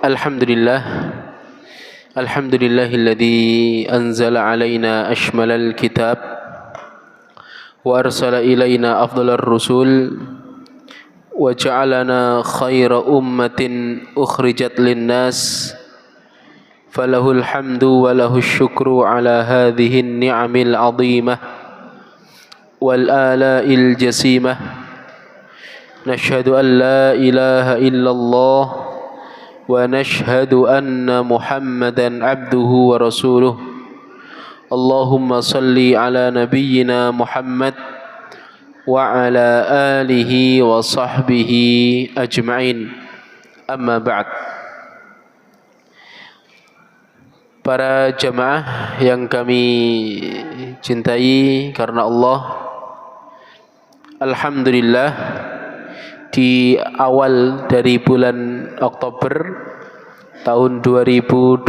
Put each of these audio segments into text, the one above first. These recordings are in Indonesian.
Alhamdulillah. Alhamdulillahilladzi anzala alaina ashmalal kitab wa arsala ilaina afdalar rusul wa ja'alana khaira ummatin ukhrijat linnas falahul hamdu wa lahus syukru ala hadhihi ni'amil azimah wal ala'il jasimah. Nashhadu an la ilaha illallah wa nashhadu anna Muhammadan abduhu wa rasuluh. Allahumma salli ala nabiyyina Muhammad wa ala alihi wa sahbihi ajma'in. Amma ba'd. Para jamaah yang kami cintai karena Allah, alhamdulillah di awal dari bulan Oktober tahun 2025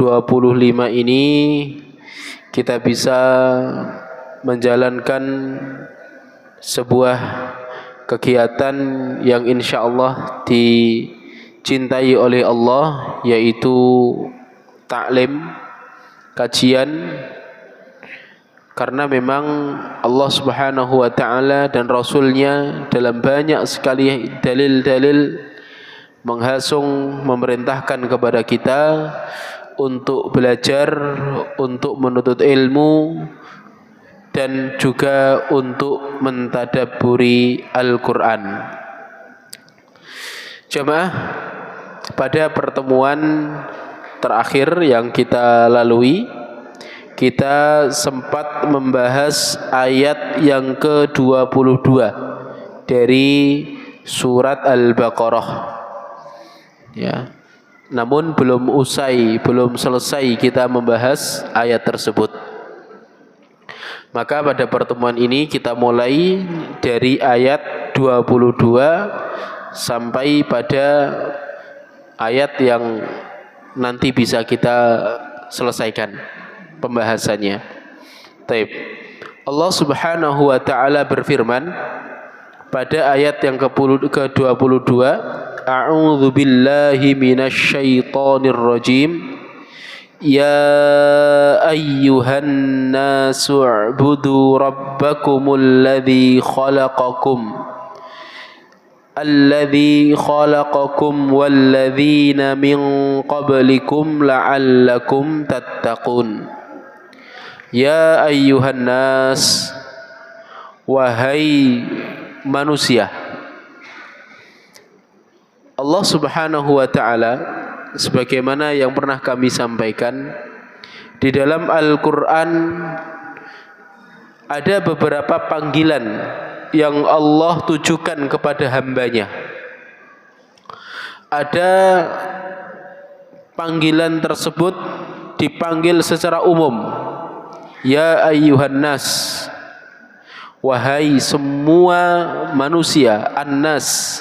ini kita bisa menjalankan sebuah kegiatan yang insya Allah dicintai oleh Allah, yaitu taklim, kajian. Karena memang Allah Subhanahu wa ta'ala dan Rasulnya dalam banyak sekali dalil-dalil menghasung, memerintahkan kepada kita untuk belajar, untuk menuntut ilmu, dan juga untuk mentadabburi Al-Quran. Jamaah, pada pertemuan terakhir yang kita lalui, kita sempat membahas ayat yang ke-22 dari surat Al-Baqarah. Ya. Namun belum selesai kita membahas ayat tersebut. Maka pada pertemuan ini kita mulai dari ayat 22 sampai pada ayat yang nanti bisa kita selesaikan pembahasannya. Taib. Allah Subhanahu wa ta'ala berfirman pada ayat yang ke-22, A'udzu billahi minasy syaithanir rajim. Ya ayyuhan nasu u'budu rabbakumul ladzi khalaqakum walladzina min qablikum la'allakum tattaqun. Ya ayyuhan nas, wahai manusia. Allah Subhanahu wa ta'ala, sebagaimana yang pernah kami sampaikan, di dalam Al-Quran ada beberapa panggilan yang Allah tujukan kepada hambanya. Ada panggilan tersebut dipanggil secara umum. Ya ayyuhan nas, wahai semua manusia, an-nas.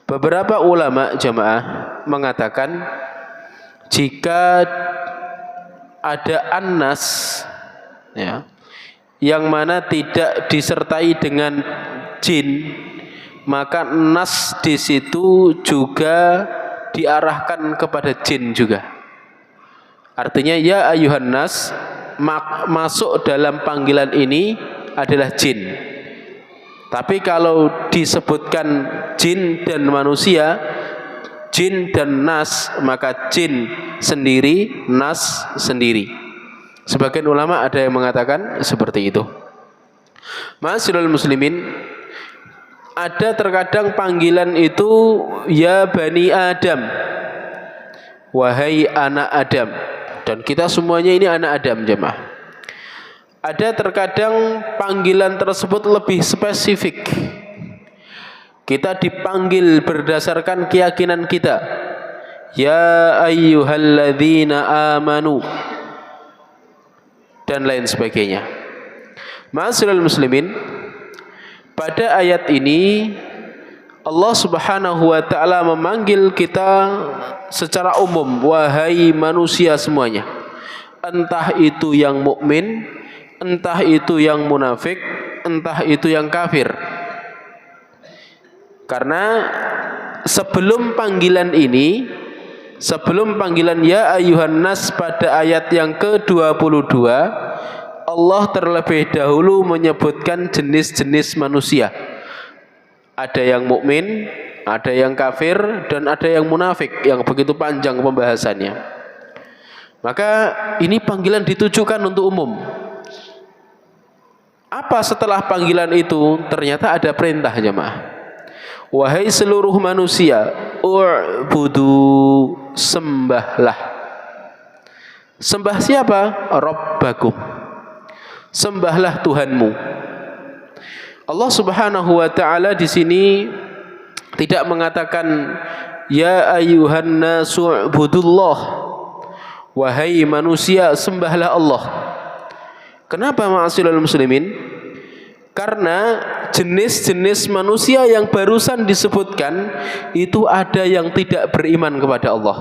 Beberapa ulama jamaah mengatakan jika ada an-nas, ya, yang mana tidak disertai dengan jin, maka nas di situ juga diarahkan kepada jin juga. Artinya ya ayyuhan nas masuk dalam panggilan ini adalah jin. Tapi kalau disebutkan jin dan manusia, jin dan nas, maka jin sendiri, nas sendiri. Sebagian ulama ada yang mengatakan seperti itu. Ma'asyiral muslimin, ada terkadang panggilan itu ya bani Adam, wahai anak Adam. Dan kita semuanya ini anak Adam jemaah. Ada terkadang panggilan tersebut lebih spesifik. Kita dipanggil berdasarkan keyakinan kita. Ya ayyuhalladzina amanu, dan lain sebagainya. Ma'asyiral muslimin, pada ayat ini Allah Subhanahu wa ta'ala memanggil kita secara umum, wahai manusia semuanya. Entah itu yang mukmin, entah itu yang munafik, entah itu yang kafir. Karena sebelum panggilan ini sebelum panggilan ya ayuhan nas pada ayat yang ke-22, Allah terlebih dahulu menyebutkan jenis-jenis manusia. Ada yang mukmin, ada yang kafir, dan ada yang munafik, yang begitu panjang pembahasannya. Maka ini panggilan ditujukan untuk umum. Apa setelah panggilan itu? Ternyata ada perintah, jemaah. Wahai seluruh manusia, u'budu, sembahlah. Sembah siapa? Rabbakum. Sembahlah Tuhanmu. Allah Subhanahu wa taala di sini tidak mengatakan ya ayyuhan nasu ubudullah. Wahai manusia, sembahlah Allah. Kenapa ma'asyiral muslimin? Karena jenis-jenis manusia yang barusan disebutkan itu ada yang tidak beriman kepada Allah.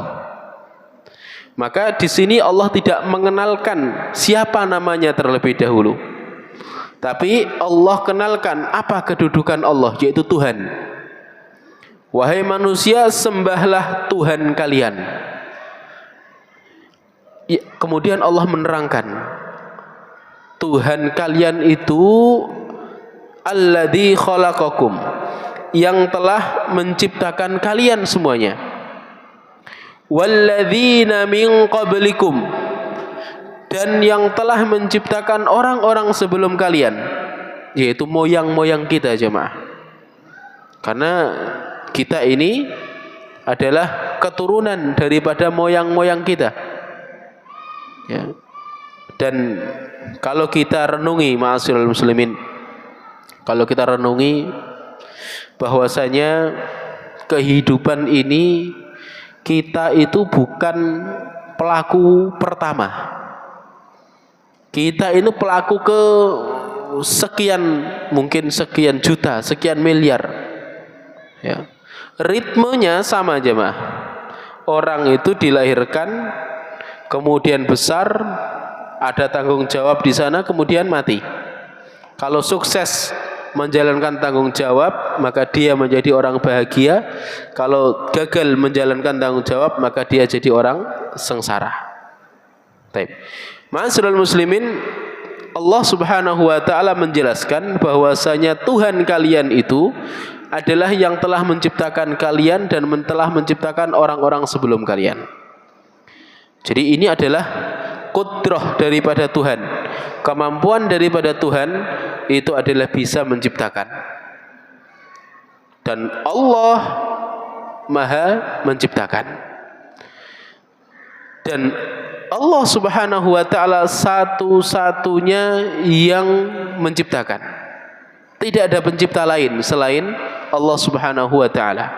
Maka di sini Allah tidak mengenalkan siapa namanya terlebih dahulu. Tapi Allah kenalkan apa kedudukan Allah, yaitu Tuhan. Wahai manusia, sembahlah Tuhan kalian. Kemudian Allah menerangkan, Tuhan kalian itu alladzi khalaqakum, yang telah menciptakan kalian semuanya. Walladzina min qablikum, dan yang telah menciptakan orang-orang sebelum kalian, yaitu moyang-moyang kita, jemaah. Karena kita ini adalah keturunan daripada moyang-moyang kita. Ya. Dan kalau kita renungi, ma'asyiral muslimin, kalau kita renungi bahwasanya kehidupan ini kita itu bukan pelaku pertama. Kita ini pelaku ke sekian, mungkin sekian juta, sekian miliar. Ya. Ritmenya sama, jemaah. Orang itu dilahirkan, kemudian besar, ada tanggung jawab di sana, kemudian mati. Kalau sukses menjalankan tanggung jawab, maka dia menjadi orang bahagia. Kalau gagal menjalankan tanggung jawab, maka dia jadi orang sengsara. Baik. Ma'asyiral muslimin, Allah Subhanahu wa taala menjelaskan bahwasanya Tuhan kalian itu adalah yang telah menciptakan kalian dan telah menciptakan orang-orang sebelum kalian. Jadi ini adalah kudrah daripada Tuhan. Kemampuan daripada Tuhan itu adalah bisa menciptakan. Dan Allah Maha menciptakan. Dan Allah Subhanahu wa taala satu-satunya yang menciptakan. Tidak ada pencipta lain selain Allah Subhanahu wa taala.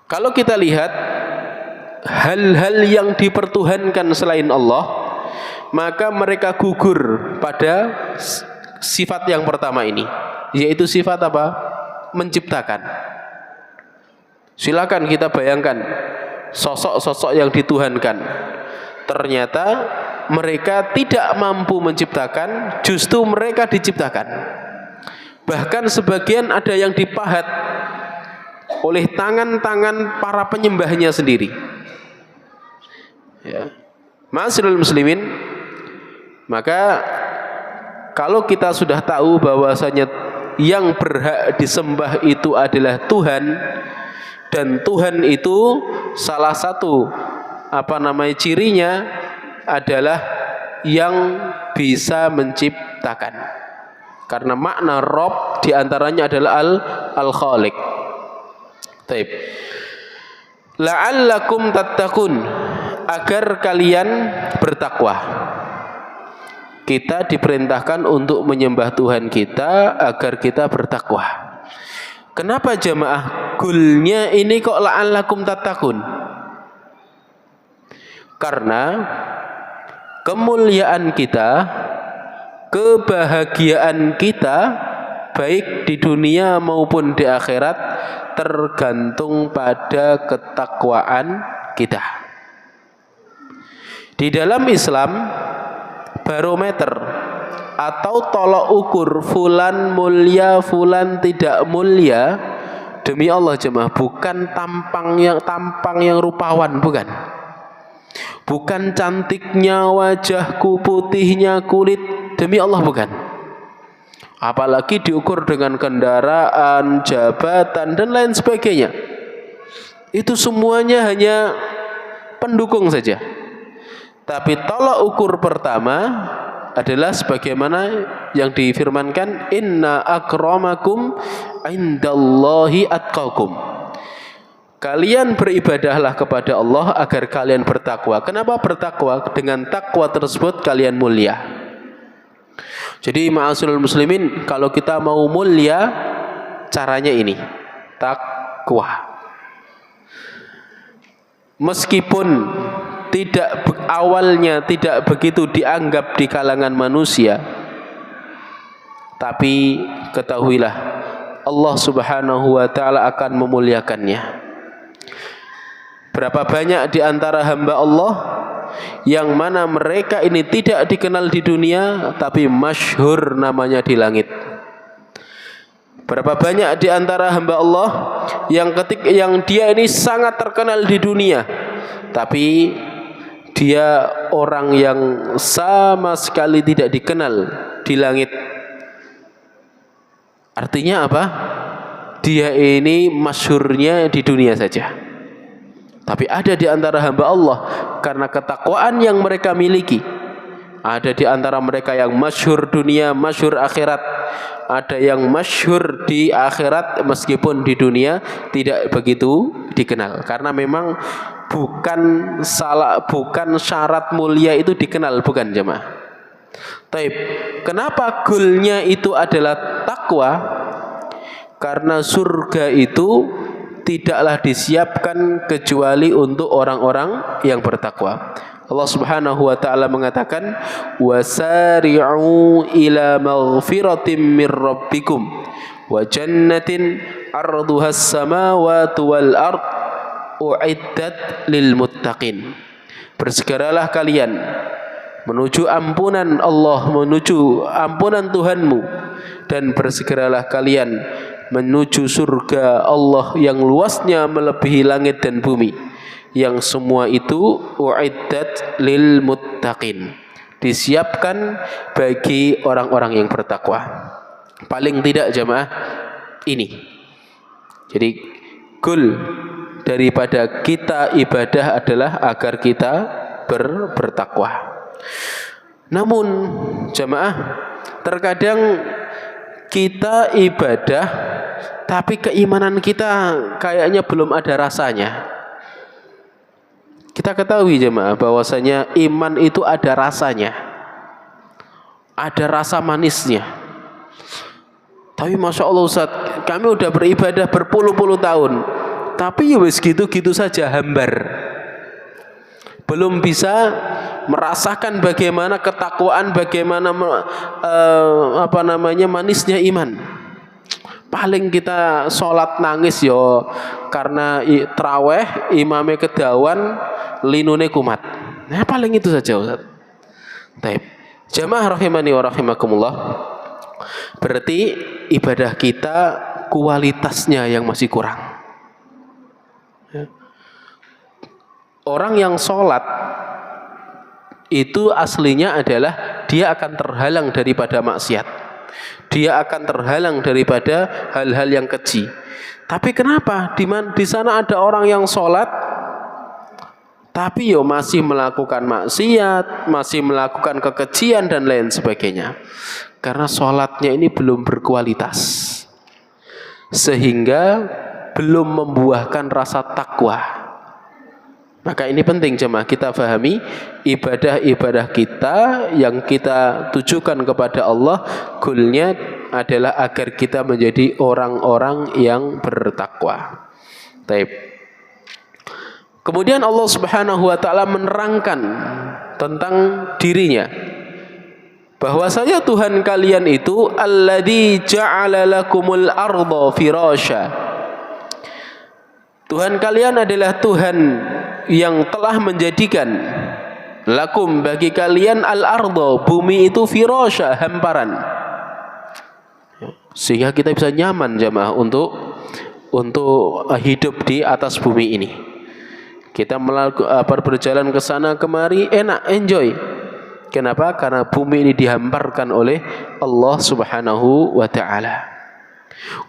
Kalau kita lihat hal-hal yang dipertuhankan selain Allah, maka mereka gugur pada sifat yang pertama ini, yaitu sifat apa? Menciptakan. Silakan kita bayangkan sosok-sosok yang dituhankan, ternyata mereka tidak mampu menciptakan, justru mereka diciptakan. Bahkan sebagian ada yang dipahat oleh tangan-tangan para penyembahnya sendiri. Ya. Ma'asyiral muslimin, maka kalau kita sudah tahu bahwasanya yang berhak disembah itu adalah Tuhan, dan Tuhan itu salah satu cirinya adalah yang bisa menciptakan. Karena makna Rabb diantaranya adalah Al-Khaliq. Taib. La'allakum tattaqun, agar kalian bertakwa. Kita diperintahkan untuk menyembah Tuhan kita agar kita bertakwa. Kenapa jemaah goalnya ini kok la'allakum tattaqun? Karena kemuliaan kita, kebahagiaan kita baik di dunia maupun di akhirat tergantung pada ketakwaan kita. Di dalam Islam, barometer atau tolok ukur fulan mulia, fulan tidak mulia Demi Allah jemaah, bukan tampang yang rupawan, bukan. Bukan cantiknya wajahku, putihnya kulit, demi Allah bukan. Apalagi diukur dengan kendaraan, jabatan dan lain sebagainya. Itu semuanya hanya pendukung saja. Tapi tolak ukur pertama adalah sebagaimana yang difirmankan, inna akramakum indallahi atqakum. Kalian beribadahlah kepada Allah agar kalian bertakwa. Kenapa bertakwa? Dengan takwa tersebut kalian mulia. Jadi ma'asyiral muslimin, kalau kita mau mulia, caranya ini, takwa. Meskipun awalnya tidak begitu dianggap di kalangan manusia, tapi ketahuilah Allah Subhanahu wa taala akan memuliakannya. Berapa banyak di antara hamba Allah yang mana mereka ini tidak dikenal di dunia tapi masyhur namanya di langit. Berapa banyak di antara hamba Allah yang dia ini sangat terkenal di dunia tapi dia orang yang sama sekali tidak dikenal di langit. Artinya apa? Dia ini masyhurnya di dunia saja. Tapi ada di antara hamba Allah karena ketakwaan yang mereka miliki. Ada di antara mereka yang masyhur dunia, masyhur akhirat. Ada yang masyhur di akhirat meskipun di dunia tidak begitu dikenal. Karena memang bukan syarat mulia itu dikenal, bukan jemaah. Taib. Kenapa goalnya itu adalah takwa? Karena surga itu tidaklah disiapkan kecuali untuk orang-orang yang bertakwa. Allah Subhanahu wa taala mengatakan, wasari'u ila maghfiratin mir rabbikum wa jannatin 'arduhas samawati wal ard u'iddat lil muttaqin. Bersegeralah kalian menuju ampunan Allah, menuju ampunan Tuhanmu, dan bersegeralah kalian menuju surga Allah yang luasnya melebihi langit dan bumi, yang semua itu u'iddat lil muttaqin, disiapkan bagi orang-orang yang bertakwa. Paling tidak jemaah ini. Jadi goal daripada kita ibadah adalah agar kita bertakwa. Namun jemaah, terkadang kita ibadah tapi keimanan kita kayaknya belum ada rasanya. Kita ketahui jemaah bahwasanya iman itu ada rasanya, ada rasa manisnya. Tapi masya Allah Ustaz, kami udah beribadah berpuluh-puluh tahun, tapi ya wis gitu-gitu saja, hambar. Belum bisa merasakan bagaimana ketakwaan, bagaimana manisnya iman. Paling kita sholat nangis yo karena traweh imame kedawan linune kumat. Nah paling itu saja Ustaz. Baik. Jamaah rahimani wa rahimakumullah. Berarti ibadah kita kualitasnya yang masih kurang. Orang yang sholat itu aslinya adalah dia akan terhalang daripada maksiat. Dia akan terhalang daripada hal-hal yang keji. Tapi kenapa di sana ada orang yang sholat tapi yo masih melakukan maksiat, masih melakukan kekejian dan lain sebagainya? Karena sholatnya ini belum berkualitas, sehingga belum membuahkan rasa takwa. Maka ini penting jemaah kita fahami, ibadah-ibadah kita yang kita tujukan kepada Allah, goalnya adalah agar kita menjadi orang-orang yang bertakwa. Taib. Kemudian Allah Subhanahu wa taala menerangkan tentang dirinya, bahwasanya Tuhan kalian itu alladzi ja'ala lakumul arda firasya. Tuhan kalian adalah Tuhan yang telah menjadikan lakum bagi kalian al-ardo, bumi itu firasya, hamparan, sehingga kita bisa nyaman jamaah untuk untuk hidup di atas bumi ini. Kita berjalan ke sana kemari enak, enjoy. Kenapa? Karena bumi ini dihamparkan oleh Allah Subhanahu wa taala.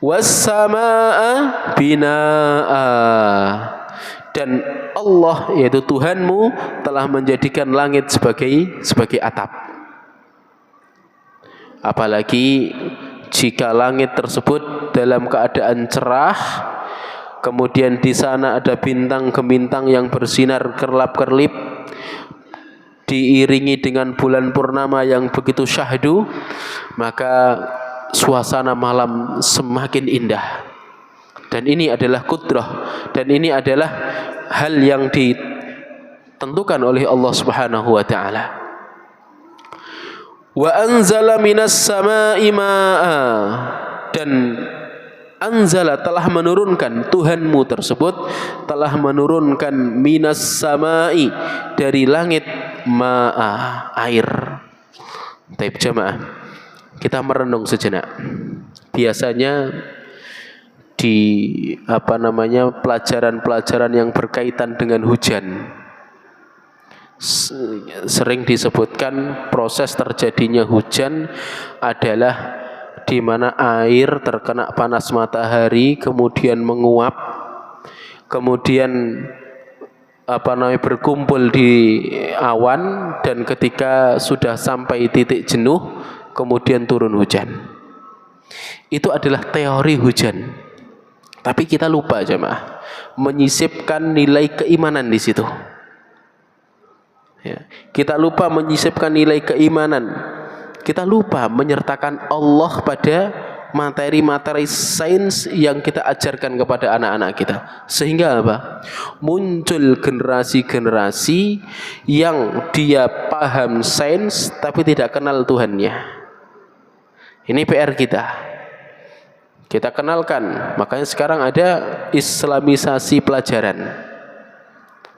Was-samaa'a binaa'a. Dan Allah yaitu Tuhanmu telah menjadikan langit sebagai atap. Apalagi jika langit tersebut dalam keadaan cerah, kemudian di sana ada bintang-bintang yang bersinar kerlap-kerlip, diiringi dengan bulan purnama yang begitu syahdu, maka suasana malam semakin indah. Dan ini adalah kudrah, dan ini adalah hal yang ditentukan oleh Allah Subhanahu wa taala. Wa anzala minas samaa'i maa'a, dan anzala telah menurunkan, Tuhanmu tersebut telah menurunkan minas samaa'i, dari langit, ma'a, air. Taib jamaah, kita merenung sejenak. Biasanya di pelajaran-pelajaran yang berkaitan dengan hujan sering disebutkan proses terjadinya hujan adalah di mana air terkena panas matahari kemudian menguap, kemudian berkumpul di awan, dan ketika sudah sampai titik jenuh kemudian turun hujan. Itu adalah teori hujan. Tapi kita lupa jemaah menyisipkan nilai keimanan di situ. Ya, kita lupa menyisipkan nilai keimanan. Kita lupa menyertakan Allah pada materi-materi sains yang kita ajarkan kepada anak-anak kita. Sehingga apa? Muncul generasi-generasi yang dia paham sains tapi tidak kenal Tuhannya. Ini PR kita. Kita kenalkan. Makanya sekarang ada islamisasi pelajaran.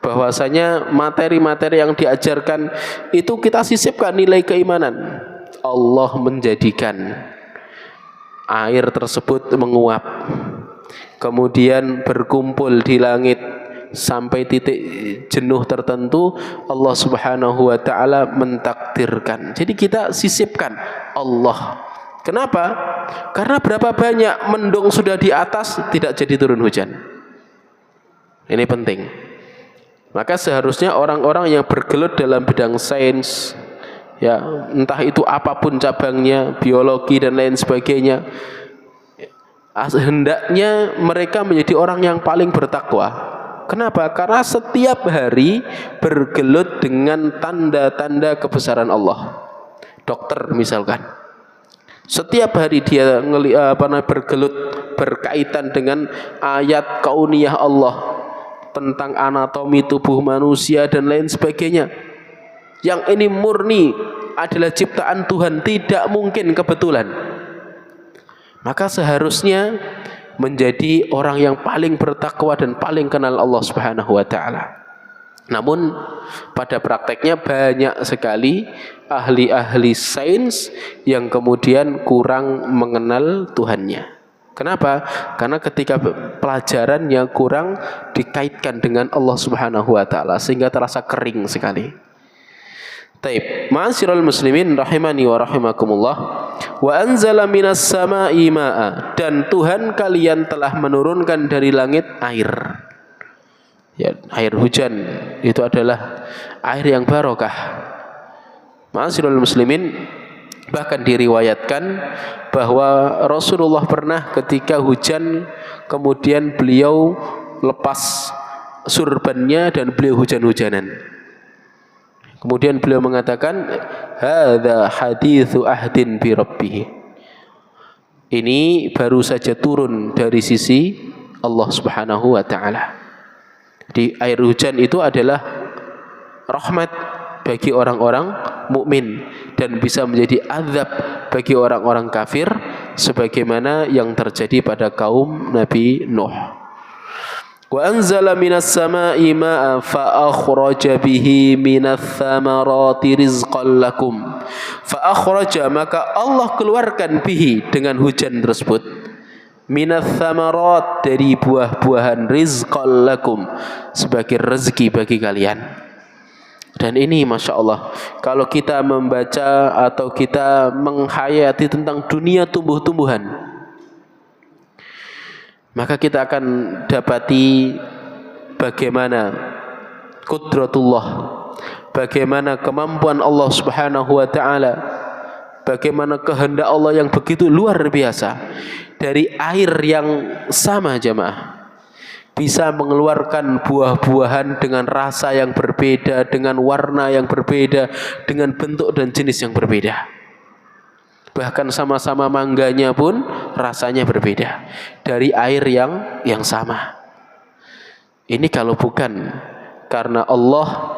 Bahwasanya materi-materi yang diajarkan itu kita sisipkan nilai keimanan. Allah menjadikan air tersebut menguap, kemudian berkumpul di langit sampai titik jenuh tertentu, Allah Subhanahu wa taala mentakdirkan. Jadi kita sisipkan Allah. Kenapa? Karena berapa banyak mendung sudah di atas tidak jadi turun hujan. Ini penting. Maka seharusnya orang-orang yang bergelut dalam bidang sains, ya entah itu apapun cabangnya, biologi dan lain sebagainya, hendaknya mereka menjadi orang yang paling bertakwa. Kenapa? Karena setiap hari bergelut dengan tanda-tanda kebesaran Allah. Dokter misalkan, setiap hari dia bergelut berkaitan dengan ayat kauniyah Allah tentang anatomi tubuh manusia dan lain sebagainya. Yang ini murni adalah ciptaan Tuhan, tidak mungkin kebetulan. Maka seharusnya menjadi orang yang paling bertakwa dan paling kenal Allah Subhanahu wa taala. Namun pada prakteknya banyak sekali ahli-ahli sains yang kemudian kurang mengenal Tuhannya. Kenapa? Karena ketika pelajarannya kurang dikaitkan dengan Allah Subhanahu wa taala sehingga terasa kering sekali. Taib, ma'asyiral muslimin rahimani wa rahimakumullah. Wa anzala minas samaa'i maa'a, dan Tuhan kalian telah menurunkan dari langit air. Ya, air hujan itu adalah air yang barokah. Ma'asyiral muslimin, bahkan diriwayatkan bahwa Rasulullah pernah ketika hujan kemudian beliau lepas surbannya dan beliau hujan-hujanan. Kemudian beliau mengatakan, hadza haditsu ahdin bi rabbih. Ini baru saja turun dari sisi Allah Subhanahu wa taala. Di air hujan itu adalah rahmat bagi orang-orang mukmin dan bisa menjadi azab bagi orang-orang kafir sebagaimana yang terjadi pada kaum Nabi Nuh. Wa anzala minas samaa'i ma'a fa akhraja bihi minats thamarati rizqan lakum. Fa akhraja, maka Allah keluarkan bihi dengan hujan tersebut, minas thamarat, dari buah-buahan, rizqan lakum, sebagai rezeki bagi kalian. Dan ini Masya Allah, kalau kita membaca atau kita menghayati tentang dunia tumbuh-tumbuhan, maka kita akan dapati bagaimana qudratullah, bagaimana kemampuan Allah Subhanahu wa taala, bagaimana kehendak Allah yang begitu luar biasa. Dari air yang sama jemaah bisa mengeluarkan buah-buahan dengan rasa yang berbeda, dengan warna yang berbeda, dengan bentuk dan jenis yang berbeda. Bahkan sama-sama mangganya pun rasanya berbeda dari air yang sama. Ini kalau bukan karena Allah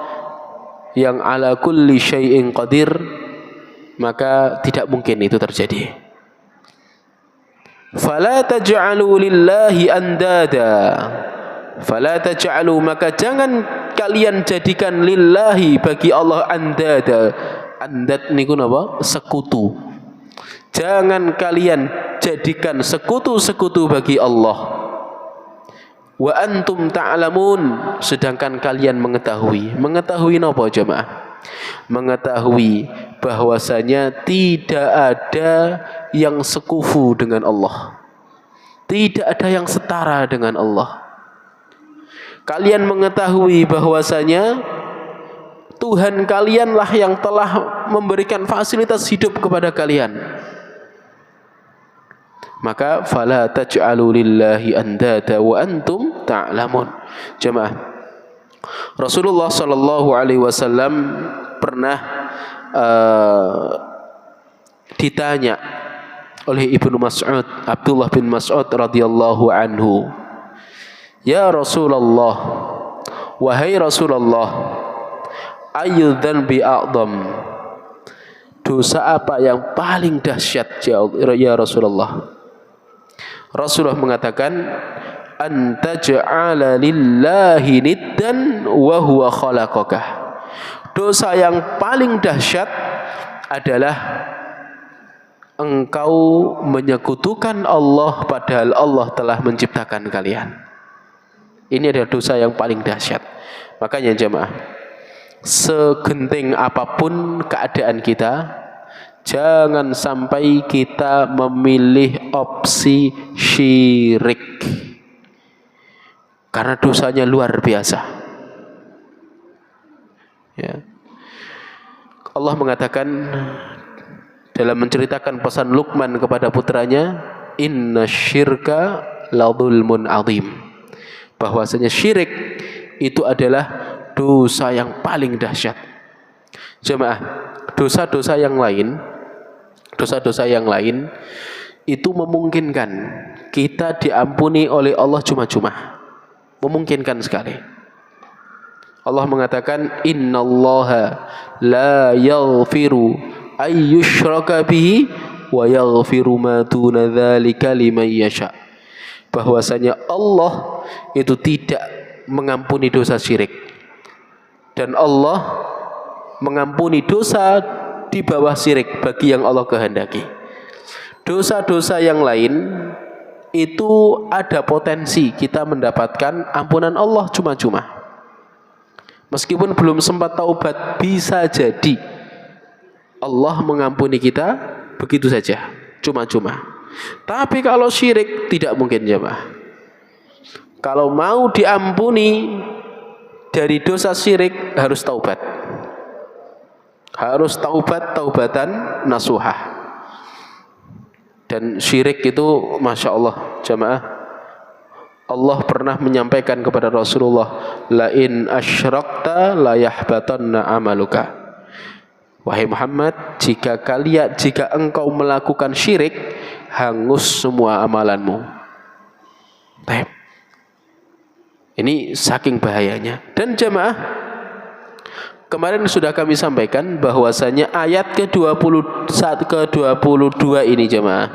yang ala kulli syai'in qadir, maka tidak mungkin itu terjadi. Fala taj'alu lillahi andada. Fala taj'alu, maka jangan kalian jadikan lillahi, bagi Allah, andada. Andad niku napa? Sekutu. Jangan kalian jadikan sekutu-sekutu bagi Allah. Wa antum ta'lamun, sedangkan kalian mengetahui. Mengetahui napa jemaah? Mengetahui bahwasanya tidak ada yang sekufu dengan Allah. Tidak ada yang setara dengan Allah. Kalian mengetahui bahwasanya Tuhan kalianlah yang telah memberikan fasilitas hidup kepada kalian. Maka fala taj'alu lillahi andada wa antum ta'lamun. Jemaah, Rasulullah sallallahu alaihi wasallam pernah ditanya oleh Ibnu Mas'ud, Abdullah bin Mas'ud radhiyallahu anhu, "Ya Rasulullah, wahai Rasulullah, ayyu dzanbi a'dham?" Dosa apa yang paling dahsyat ya Rasulullah? Rasulullah mengatakan, "Anta ja'ala lillahi niddan wa huwa khalaqaka." Dosa yang paling dahsyat adalah engkau menyekutukan Allah padahal Allah telah menciptakan kalian. Ini adalah dosa yang paling dahsyat. Makanya jemaah, segenting apapun keadaan kita, jangan sampai kita memilih opsi syirik, karena dosanya luar biasa. Ya. Allah mengatakan dalam menceritakan pesan Luqman kepada putranya, "Inna syirka la dzulmun adzim." Bahwasanya syirik itu adalah dosa yang paling dahsyat. Jemaah, dosa-dosa yang lain itu memungkinkan kita diampuni oleh Allah cuma-cuma. Memungkinkan sekali. Allah mengatakan, "Innallaha la yaghfiru ay yushraka bihi wa yaghfiru ma duna dzalika liman yasha." Bahwasanya Allah itu tidak mengampuni dosa syirik, dan Allah mengampuni dosa di bawah syirik bagi yang Allah kehendaki. Dosa-dosa yang lain itu ada potensi kita mendapatkan ampunan Allah cuma-cuma. Meskipun belum sempat taubat, bisa jadi Allah mengampuni kita begitu saja, cuma-cuma. Tapi kalau syirik tidak mungkin jemaah. Kalau mau diampuni dari dosa syirik harus taubat. Harus taubat, taubatan nasuhah. Dan syirik itu Masya Allah jemaah, Allah pernah menyampaikan kepada Rasulullah, "La in asyrakta la yahbatanna amaluka." Wahai Muhammad, jika engkau melakukan syirik, hangus semua amalanmu. Baik. Ini saking bahayanya. Dan jemaah, kemarin sudah kami sampaikan bahwasanya ayat ke-22 ini jemaah,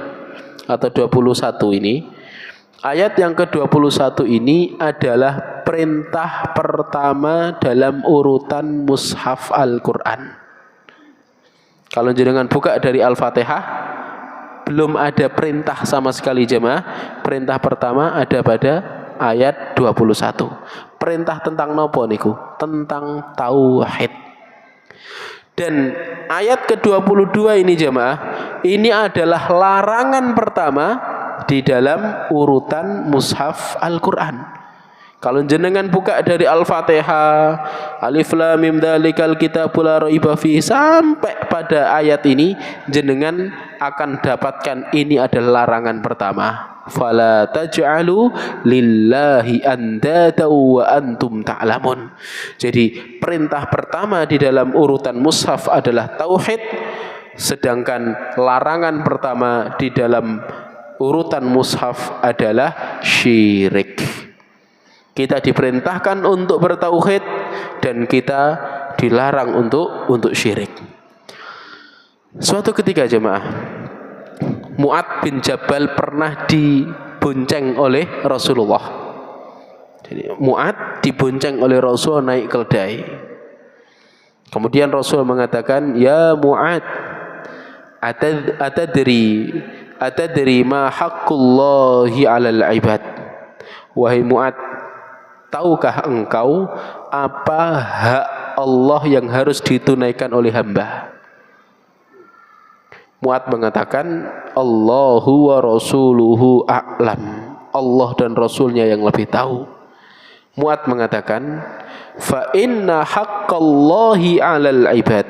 atau 21 ini, ayat yang ke-21 ini adalah perintah pertama dalam urutan mushaf Al-Quran. Kalau jenengan buka dari Al-Fatihah, belum ada perintah sama sekali jemaah. Perintah pertama ada pada ayat 21. Perintah tentang nopo niku? Tentang tauhid. Dan ayat ke-22 ini jemaah, ini adalah larangan pertama di dalam urutan mushaf Al-Qur'an. Kalau jenengan buka dari Al-Fatihah, Alif Lam Mim Dzalikal Kitabul La Raiba Fihi sampai pada ayat ini, jenengan akan dapatkan ini adalah larangan pertama. Fala taj'alu lillahi andada wa antum ta'lamun. Jadi perintah pertama di dalam urutan mushaf adalah tauhid, sedangkan larangan pertama di dalam urutan mushaf adalah syirik. Kita diperintahkan untuk bertauhid dan kita dilarang untuk syirik. Suatu ketika jemaah, Mu'ad bin Jabal pernah dibonceng oleh Rasulullah. Jadi Mu'ad dibonceng oleh Rasul naik keledai. Kemudian Rasul mengatakan, "Ya Mu'ad, atadri ma haqqullahi 'alal 'ibad?" Wahai Mu'ad, tahukah engkau apa hak Allah yang harus ditunaikan oleh hamba? Mu'ad mengatakan, Allahu wa rasuluhu a'lam. Allah dan Rasulnya yang lebih tahu. Mu'ad mengatakan, fa inna haqqallahi 'alal 'ibad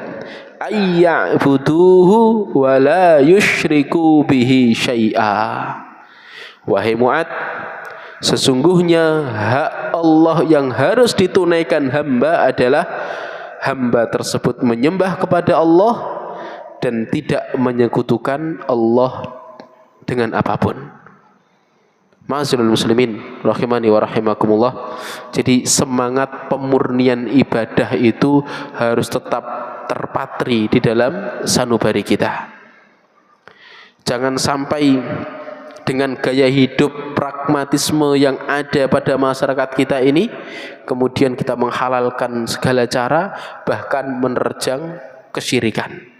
ayya'buduhu wa la yusyriku bihi syai'a. Wahai Mu'ad, sesungguhnya hak Allah yang harus ditunaikan hamba adalah hamba tersebut menyembah kepada Allah dan tidak menyekutukan Allah dengan apapun. Ma'asyiral muslimin rahimani wa rahimakumullah. Jadi semangat pemurnian ibadah itu harus tetap terpatri di dalam sanubari kita. Jangan sampai dengan gaya hidup pragmatisme yang ada pada masyarakat kita ini, kemudian kita menghalalkan segala cara, bahkan menerjang kesyirikan.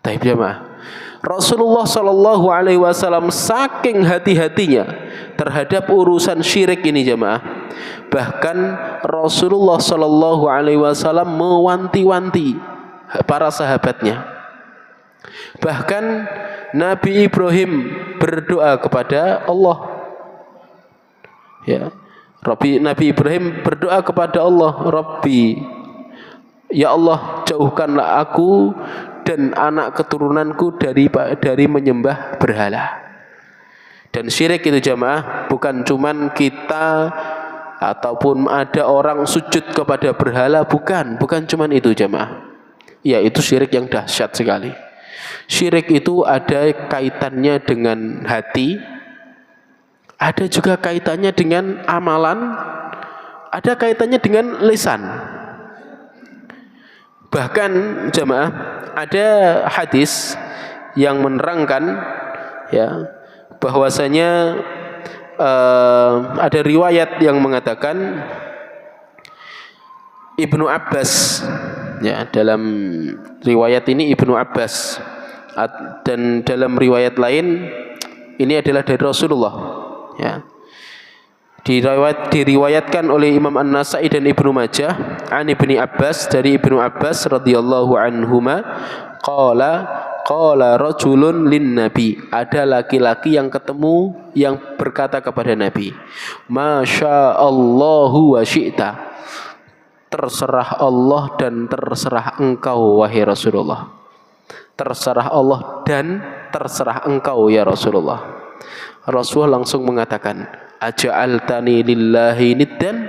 Taib jemaah, Rasulullah Shallallahu Alaihi Wasallam saking hati-hatinya terhadap urusan syirik ini jemaah, bahkan Rasulullah Shallallahu Alaihi Wasallam mewanti-wanti para sahabatnya. Bahkan Nabi Ibrahim berdoa kepada Allah. Ya, Nabi Ibrahim berdoa kepada Allah, Rabbi, ya Allah, jauhkanlah aku dan anak keturunanku dari menyembah berhala. Dan syirik itu jamaah bukan cuman kita ataupun ada orang sujud kepada berhala, bukan cuman itu jamaah. Ya, itu syirik yang dahsyat sekali. Syirik itu ada kaitannya dengan hati, ada juga kaitannya dengan amalan, ada kaitannya dengan lisan. Bahkan jemaah, ada hadis yang menerangkan ya bahwasanya ada riwayat yang mengatakan Ibnu Abbas, ya, dalam riwayat ini Ibnu Abbas, dan dalam riwayat lain ini adalah dari Rasulullah, ya. Diriwayatkan oleh Imam An-Nasa'i dan Ibnu Majah an Ibni Abbas, dari Ibnu Abbas radhiyallahu anhuma, qala rajulun lin nabi, ada laki-laki yang ketemu yang berkata kepada Nabi, masya Allahu wa syi'ta, terserah Allah dan terserah engkau wahai Rasulullah. Terserah Allah dan terserah engkau ya Rasulullah. Rasulullah langsung mengatakan, aja'altani lillahi niddan,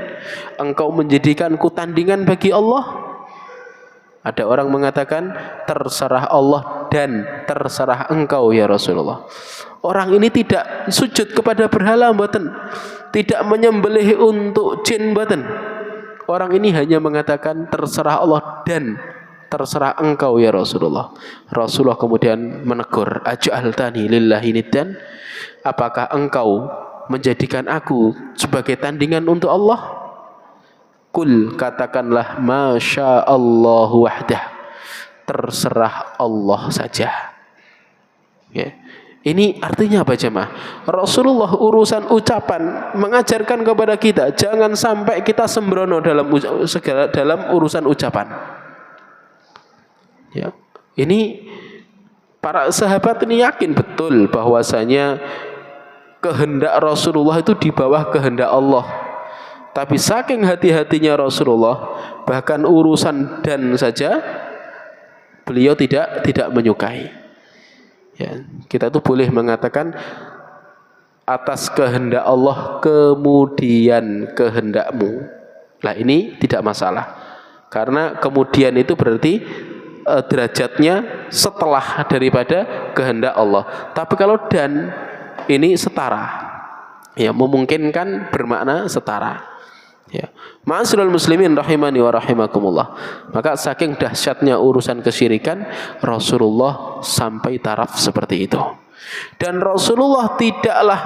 engkau menjadikanku tandingan bagi Allah? Ada orang mengatakan terserah Allah dan terserah engkau ya Rasulullah. Orang ini tidak sujud kepada berhala mboten, tidak menyembelih untuk jin mboten. Orang ini hanya mengatakan terserah Allah dan terserah engkau ya Rasulullah. Rasulullah kemudian menegur, aja'altani lillahi niddan, apakah engkau menjadikan aku sebagai tandingan untuk Allah? Kul, katakanlah, masya Allah wahdah, terserah Allah saja. Ya. Ini artinya apa jemaah? Rasulullah urusan ucapan mengajarkan kepada kita jangan sampai kita sembrono dalam urusan ucapan. Ya. Ini para sahabat ini yakin betul bahwasanya kehendak Rasulullah itu di bawah kehendak Allah. Tapi saking hati-hatinya Rasulullah, bahkan urusan dan saja beliau tidak menyukai. Ya, kita tuh boleh mengatakan atas kehendak Allah kemudian kehendakmu. Lah ini tidak masalah. Karena kemudian itu berarti derajatnya setelah daripada kehendak Allah. Tapi kalau dan ini setara. Ya, memungkinkan bermakna setara. Ya. Ma'asyiral muslimin rahimani wa rahimakumullah. Maka saking dahsyatnya urusan kesyirikan, Rasulullah sampai taraf seperti itu. Dan Rasulullah tidaklah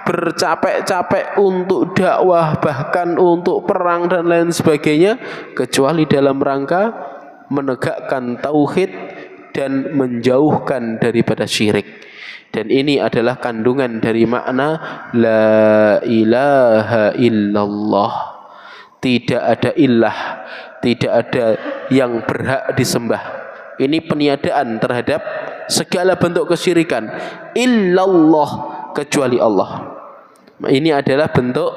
bercapek-capek untuk dakwah, bahkan untuk perang dan lain sebagainya, kecuali dalam rangka menegakkan tauhid dan menjauhkan daripada syirik. Dan ini adalah kandungan dari makna la ilaha illallah. Tidak ada ilah, tidak ada yang berhak disembah. Ini peniadaan terhadap segala bentuk kesyirikan. Illallah, kecuali Allah. Ini adalah bentuk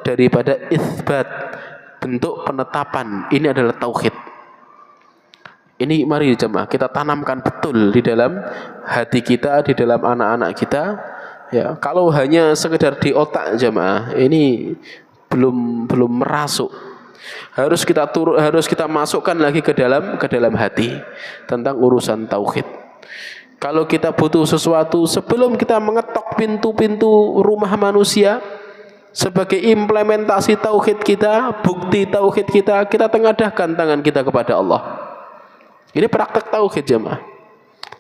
daripada itsbat, bentuk penetapan. Ini adalah tauhid. Ini mari jemaah kita tanamkan betul di dalam hati kita, di dalam anak-anak kita. Ya, kalau hanya sekedar di otak jemaah, ini belum merasuk. Harus kita masukkan lagi ke dalam hati tentang urusan tauhid. Kalau kita butuh sesuatu, sebelum kita mengetok pintu-pintu rumah manusia sebagai implementasi tauhid kita, bukti tauhid kita tengadahkan tangan kita kepada Allah. Ini praktek tauhid jemaah.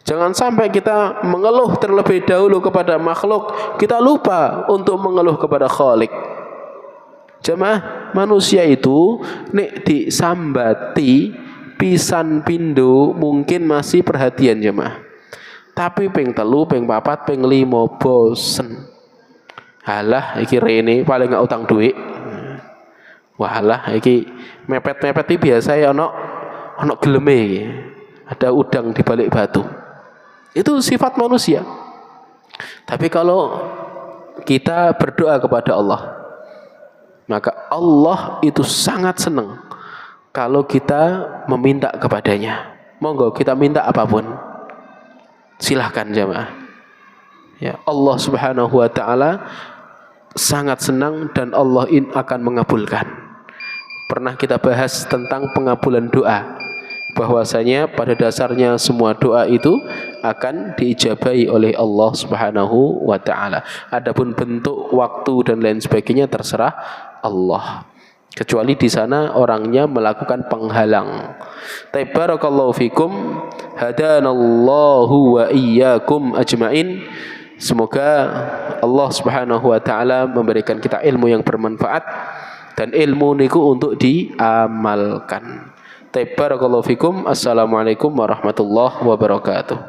Jangan sampai kita mengeluh terlebih dahulu kepada makhluk, kita lupa untuk mengeluh kepada Khalik. Jemaah, manusia itu nek disambati pisan pindo mungkin masih perhatian jemaah. Tapi ping 3, ping 4, ping 5 bosen. Halah iki rene paling gak utang duit. Walah iki mepet-mepet iki biasa ya ono geleme iki. Ada udang di balik batu. Itu sifat manusia. Tapi kalau kita berdoa kepada Allah, maka Allah itu sangat senang kalau kita meminta kepadanya. Monggo kita minta apapun. Silahkan jemaah. Ya, Allah Subhanahu wa taala sangat senang dan Allah akan mengabulkan. Pernah kita bahas tentang pengabulan doa. Bahwasanya pada dasarnya semua doa itu akan diijabahi oleh Allah Subhanahu wa taala. Adapun bentuk, waktu dan lain sebagainya terserah Allah. Kecuali di sana orangnya melakukan penghalang. Barakallahu fikum, hadanallahu wa iyyakum ajmain. Semoga Allah Subhanahu wa taala memberikan kita ilmu yang bermanfaat dan ilmu niku untuk diamalkan. Barakallahu fikum. Assalamualaikum warahmatullahi wabarakatuh.